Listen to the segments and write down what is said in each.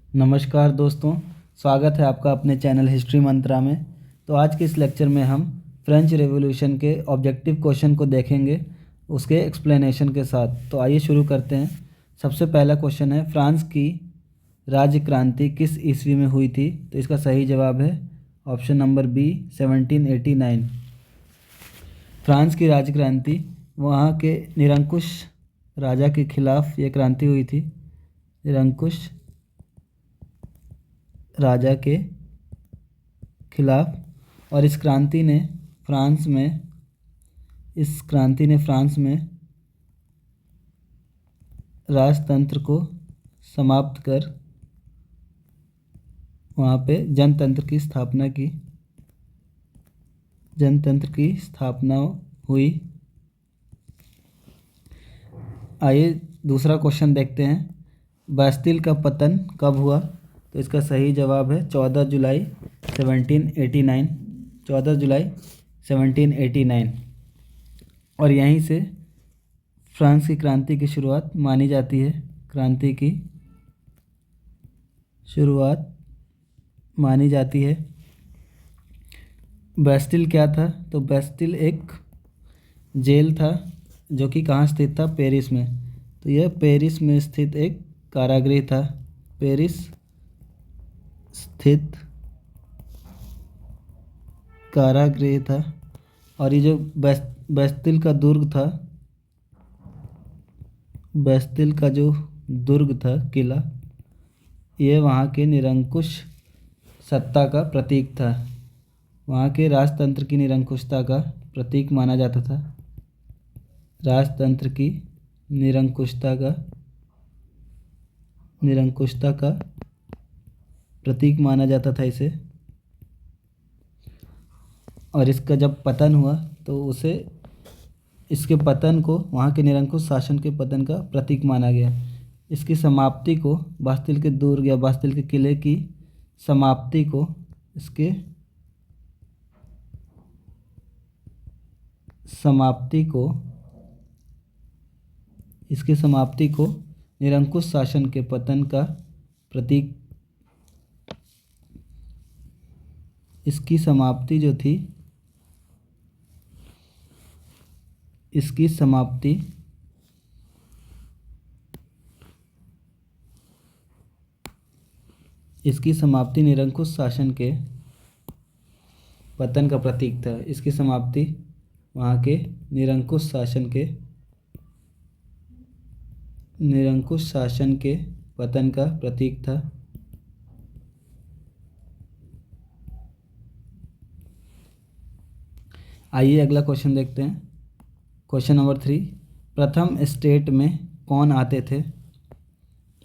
नमस्कार दोस्तों, स्वागत है आपका अपने चैनल हिस्ट्री मंत्रा में। तो आज के इस लेक्चर में हम फ्रेंच रेवोल्यूशन के ऑब्जेक्टिव क्वेश्चन को देखेंगे उसके एक्सप्लेनेशन के साथ। तो आइए शुरू करते हैं। सबसे पहला क्वेश्चन है, फ्रांस की राज्य क्रांति किस ईस्वी में हुई थी? तो इसका सही जवाब है ऑप्शन नंबर बी 1789। फ्रांस की राज्य क्रांति वहाँ के निरंकुश राजा के खिलाफ ये क्रांति हुई थी। निरंकुश राजा के खिलाफ। और इस क्रांति ने फ्रांस में राजतंत्र को समाप्त कर वहाँ पे जनतंत्र की स्थापना हुई। आइए दूसरा क्वेश्चन देखते हैं, बास्तिल का पतन कब हुआ? तो इसका सही जवाब है 14 जुलाई 1789। 14 जुलाई 1789। और यहीं से फ्रांस की क्रांति की शुरुआत मानी जाती है। क्रांति की शुरुआत मानी जाती है। बास्तिल क्या था? तो बास्तिल एक जेल था जो कि कहाँ स्थित था? पेरिस में। तो यह पेरिस में स्थित एक कारागृह था। पेरिस स्थित कारागृह था। और ये जो बास्तिल का दुर्ग था, बास्तिल का जो दुर्ग था, किला, ये वहाँ के निरंकुश सत्ता का प्रतीक था। वहाँ के राजतंत्र की निरंकुशता का प्रतीक माना जाता था। राजतंत्र की निरंकुशता का प्रतीक माना जाता था इसे। और इसका जब पतन हुआ तो इसके पतन को वहाँ के निरंकुश शासन के पतन का प्रतीक माना गया। इसकी समाप्ति को, बास्तिल के दुर्ग या बास्तिल के किले की समाप्ति को, इसकी समाप्ति को निरंकुश शासन के पतन का प्रतीक, इसकी समाप्ति जो थी, इसकी समाप्ति निरंकुश शासन के पतन का प्रतीक था। इसकी समाप्ति वहाँ के निरंकुश शासन के पतन का प्रतीक था। आइए अगला क्वेश्चन देखते हैं। क्वेश्चन नंबर 3, प्रथम स्टेट में कौन आते थे?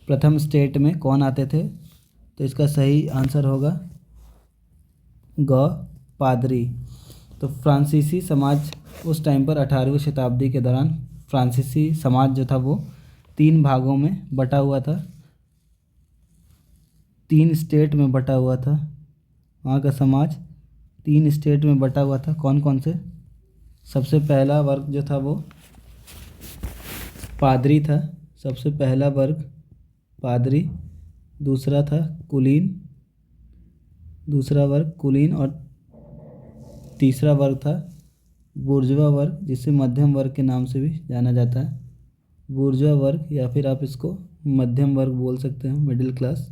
प्रथम स्टेट में कौन आते थे? तो इसका सही आंसर होगा ग, पादरी। तो फ्रांसीसी समाज उस टाइम पर 18वीं शताब्दी के दौरान फ्रांसीसी समाज जो था वो 3 भागों में बटा हुआ था। 3 स्टेट में बटा हुआ था। वहाँ का समाज 3 स्टेट में बटा हुआ था। कौन कौन से? सबसे पहला वर्ग जो था वो पादरी था। सबसे पहला वर्ग पादरी। दूसरा वर्ग कुलीन। और तीसरा वर्ग था बुर्जुआ वर्ग, जिसे मध्यम वर्ग के नाम से भी जाना जाता है। बुर्जुआ वर्ग, या फिर आप इसको मध्यम वर्ग बोल सकते हैं, मिडिल क्लास।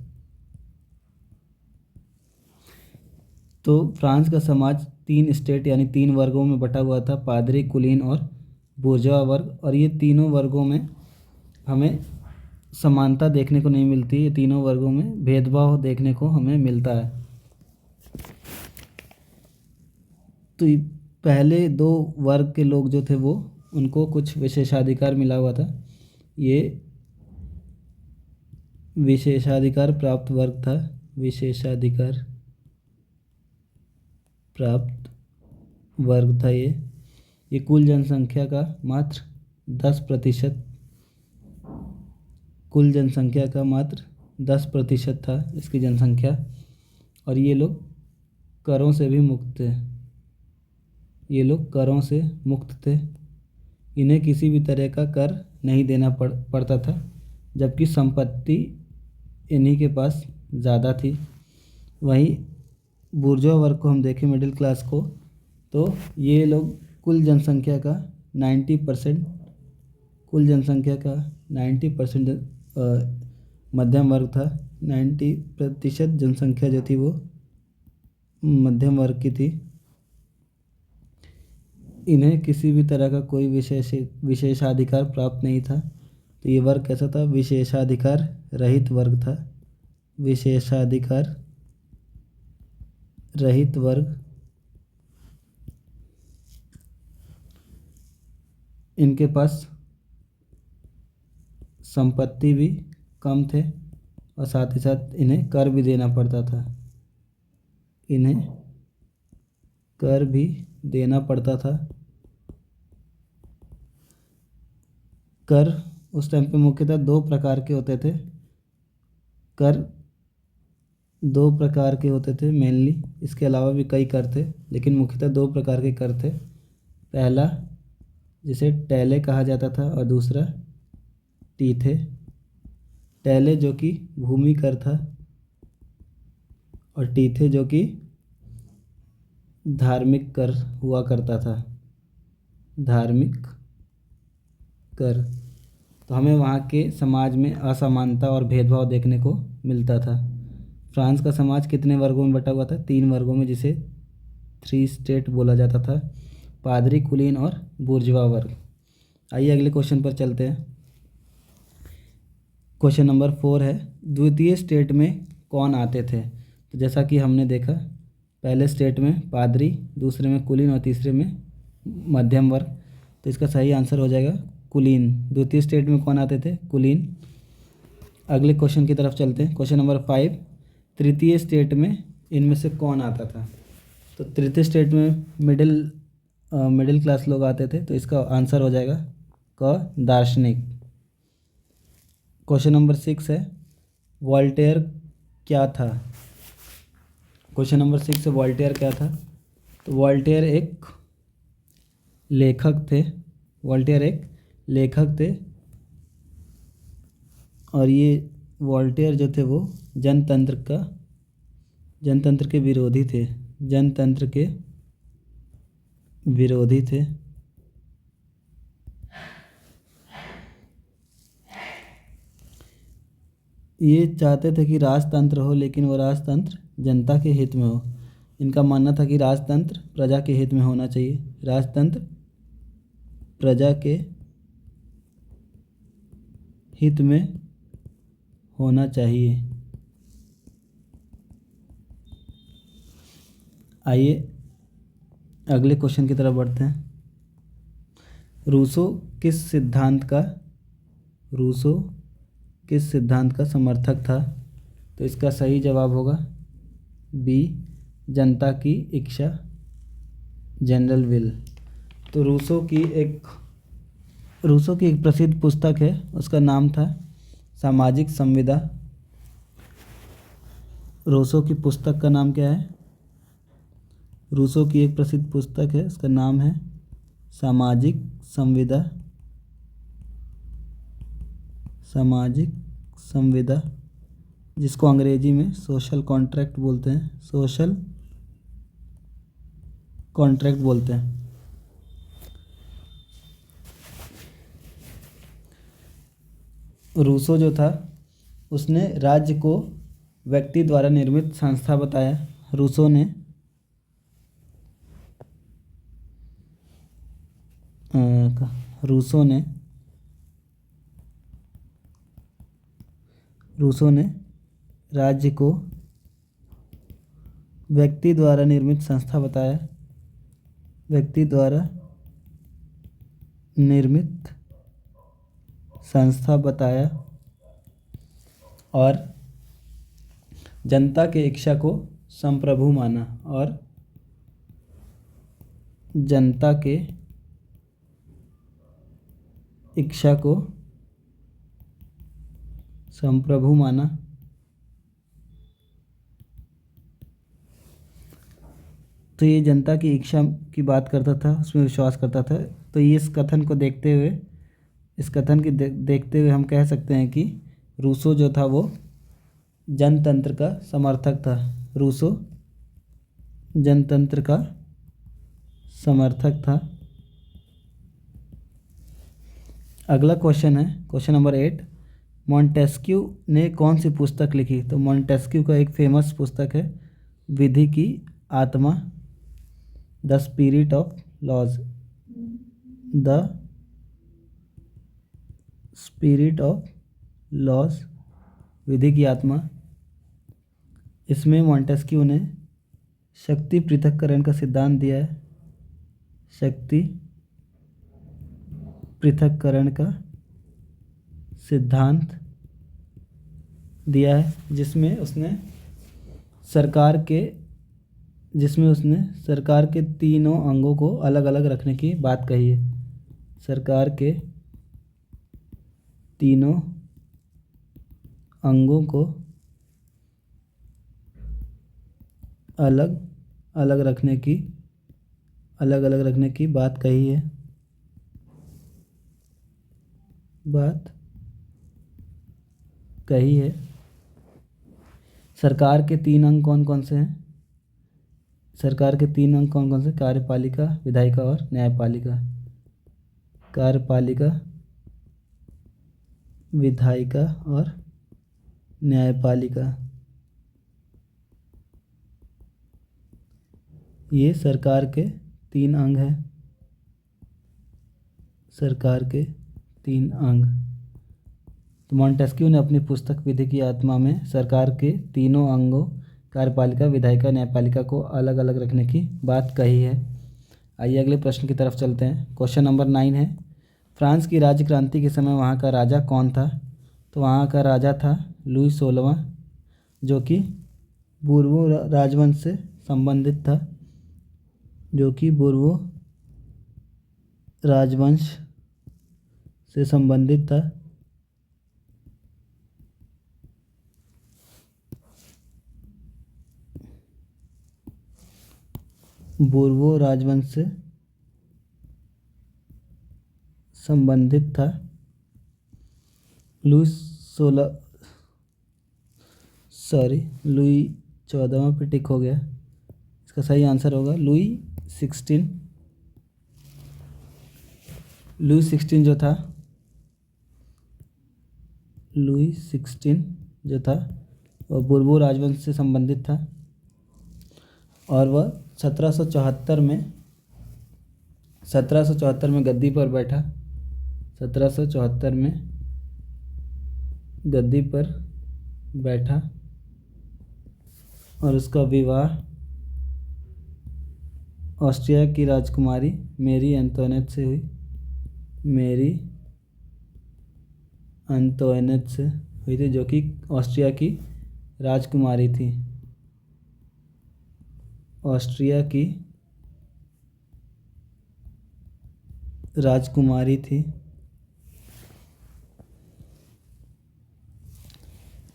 तो फ्रांस का समाज 3 स्टेट यानी 3 वर्गों में बटा हुआ था, पादरी, कुलीन और बुर्जुआ वर्ग। और ये तीनों वर्गों में हमें समानता देखने को नहीं मिलती। ये तीनों वर्गों में भेदभाव देखने को हमें मिलता है। तो पहले 2 वर्ग के लोग जो थे वो, उनको कुछ विशेषाधिकार मिला हुआ था। ये विशेषाधिकार प्राप्त वर्ग था। विशेषाधिकार प्राप्त वर्ग था ये कुल जनसंख्या का मात्र 10%, कुल जनसंख्या का मात्र 10% था इसकी जनसंख्या। और ये लोग करों से भी मुक्त थे। ये लोग करों से मुक्त थे। इन्हें किसी भी तरह का कर नहीं देना पड़ता था, जबकि संपत्ति इन्हीं के पास ज़्यादा थी। वहीं बुर्जुआ वर्ग को हम देखें, मिडिल क्लास को, तो ये लोग कुल जनसंख्या का 90%, कुल जनसंख्या का 90% मध्यम वर्ग था। 90% जनसंख्या जो थी वो मध्यम वर्ग की थी। इन्हें किसी भी तरह का कोई विशेषाधिकार प्राप्त नहीं था। तो ये वर्ग कैसा था? विशेषाधिकार रहित वर्ग था। विशेषाधिकार रहित वर्ग। इनके पास संपत्ति भी कम थे और साथ ही साथ इन्हें कर भी देना पड़ता था। इन्हें कर भी देना पड़ता था। कर उस टाइम पे मुख्यतः दो प्रकार के होते थे। कर दो प्रकार के होते थे मेनली, इसके अलावा भी कई कर थे, लेकिन मुख्यतः दो प्रकार के कर थे। पहला जिसे टैले कहा जाता था और दूसरा टीथे। टैले जो कि भूमि कर था और टीथे जो कि धार्मिक कर हुआ करता था। धार्मिक कर। तो हमें वहाँ के समाज में असमानता और भेदभाव देखने को मिलता था। फ्रांस का समाज कितने वर्गों में बटा हुआ था? 3 वर्गों में, जिसे 3 स्टेट बोला जाता था। पादरी, कुलीन और बुर्जुआ वर्ग। आइए अगले क्वेश्चन पर चलते हैं। क्वेश्चन नंबर 4 है, द्वितीय स्टेट में कौन आते थे? तो जैसा कि हमने देखा, पहले स्टेट में पादरी, दूसरे में कुलीन और तीसरे में मध्यम वर्ग। तो इसका सही आंसर हो जाएगा कुलीन। द्वितीय स्टेट में कौन आते थे? कुलीन। अगले क्वेश्चन की तरफ चलते हैं। क्वेश्चन नंबर 5, तृतीय स्टेट में इनमें से कौन आता था? तो तृतीय स्टेट में मिडिल क्लास लोग आते थे। तो इसका आंसर हो जाएगा क, दार्शनिक। क्वेश्चन नंबर 6 है, वॉल्टेयर क्या था? क्वेश्चन नंबर 6 है, वॉल्टेयर क्या था? तो वॉल्टेयर एक लेखक थे। वॉल्टेयर एक लेखक थे और ये वॉल्टेयर जो थे वो जनतंत्र के विरोधी थे। जनतंत्र के विरोधी थे। ये चाहते थे कि राजतंत्र हो, लेकिन वो राजतंत्र जनता के हित में हो। इनका मानना था कि राजतंत्र प्रजा के हित में होना चाहिए। राजतंत्र प्रजा के हित में होना चाहिए। आइए अगले क्वेश्चन की तरफ बढ़ते हैं। रूसो किस सिद्धांत का समर्थक था? तो इसका सही जवाब होगा बी, जनता की इच्छा, जनरल विल। तो रूसो की एक प्रसिद्ध पुस्तक है, उसका नाम था सामाजिक संविदा। रूसो की पुस्तक का नाम क्या है? रूसो की एक प्रसिद्ध पुस्तक है, उसका नाम है सामाजिक संविदा। सामाजिक संविदा, जिसको अंग्रेजी में सोशल कॉन्ट्रैक्ट बोलते हैं। सोशल कॉन्ट्रैक्ट बोलते हैं। रूसो जो था उसने राज्य को व्यक्ति द्वारा निर्मित संस्था बताया। रूसो ने राज्य को व्यक्ति द्वारा निर्मित संस्था बताया। व्यक्ति द्वारा निर्मित संस्था बताया और जनता के इच्छा को संप्रभु माना। और जनता के इच्छा को संप्रभु माना। तो ये जनता की इच्छा की बात करता था, उसमें विश्वास करता था। तो ये इस कथन को देखते हुए हम कह सकते हैं कि रूसो जो था वो जनतंत्र का समर्थक था? रूसो जनतंत्र का समर्थक था। अगला क्वेश्चन है क्वेश्चन नंबर 8। मॉन्टेस्क्यू ने कौन सी पुस्तक लिखी? तो मॉन्टेस्क्यू का एक फेमस पुस्तक है विधि की आत्मा, the spirit of laws, the spirit of laws, विधि की आत्मा। इसमें मॉन्टेस्क्यू ने शक्ति पृथक्करण का सिद्धांत दिया है, शक्ति पृथक्करण का सिद्धांत दिया है, जिसमें उसने सरकार के तीनों अंगों को अलग अलग रखने की बात कही है। सरकार के तीनों अंगों को अलग अलग रखने की बात कही है। सरकार के तीन अंग कौन कौन से हैं? सरकार के तीन अंग कौन कौन से? कार्यपालिका, विधायिका और न्यायपालिका। कार्यपालिका, विधायिका और न्यायपालिका, ये सरकार के तीन अंग हैं। सरकार के तीन अंग। तो मॉन्टेस्क्यू ने अपनी पुस्तक विधि की आत्मा में सरकार के तीनों अंगों कार्यपालिका, विधायिका, न्यायपालिका को अलग अलग रखने की बात कही है। आइए अगले प्रश्न की तरफ चलते हैं। क्वेश्चन नंबर 9 है, फ्रांस की राज्य क्रांति के समय वहाँ का राजा कौन था? तो वहाँ का राजा था लुई 16वां, जो कि बोर्बो राजवंश से संबंधित था, जो कि बोर्बो राजवंश से संबंधित था। बोर्बो राजवंश से संबंधित था। लुई 14वां पे टिक हो गया, इसका सही आंसर होगा लुई 16। लुई 16 जो था, लुई 16 जो था वह बोर्बो राजवंश से संबंधित था और वह 1774 में गद्दी पर बैठा। 1774 में गद्दी पर बैठा और उसका विवाह ऑस्ट्रिया की राजकुमारी मैरी एंटोनेट से हुई। मैरी एंटोनेट से हुई थी, जो कि ऑस्ट्रिया की राजकुमारी थी। ऑस्ट्रिया की राजकुमारी थी।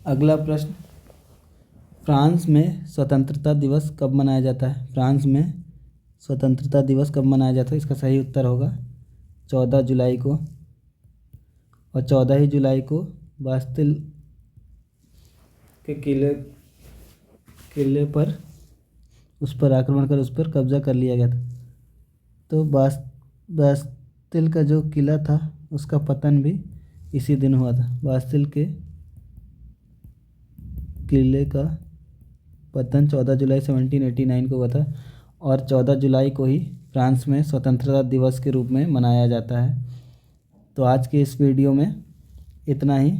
अगला प्रश्न, फ्रांस में स्वतंत्रता दिवस कब मनाया जाता है? फ्रांस में स्वतंत्रता दिवस कब मनाया जाता है? इसका सही उत्तर होगा 14 जुलाई को। और 14 ही जुलाई को बास्तिल के किले पर उस पर आक्रमण कर उस पर कब्जा कर लिया गया था। तो बास्तिल का जो किला था उसका पतन भी इसी दिन हुआ था। बास्तिल के किले का पतन 14 जुलाई 1789 को हुआ था और 14 जुलाई को ही फ्रांस में स्वतंत्रता दिवस के रूप में मनाया जाता है। तो आज के इस वीडियो में इतना ही।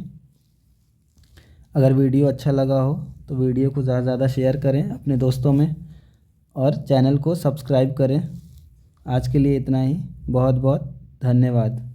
अगर वीडियो अच्छा लगा हो तो वीडियो को ज़्यादा से ज़्यादा शेयर करें अपने दोस्तों में और चैनल को सब्सक्राइब करें। आज के लिए इतना ही। बहुत बहुत धन्यवाद।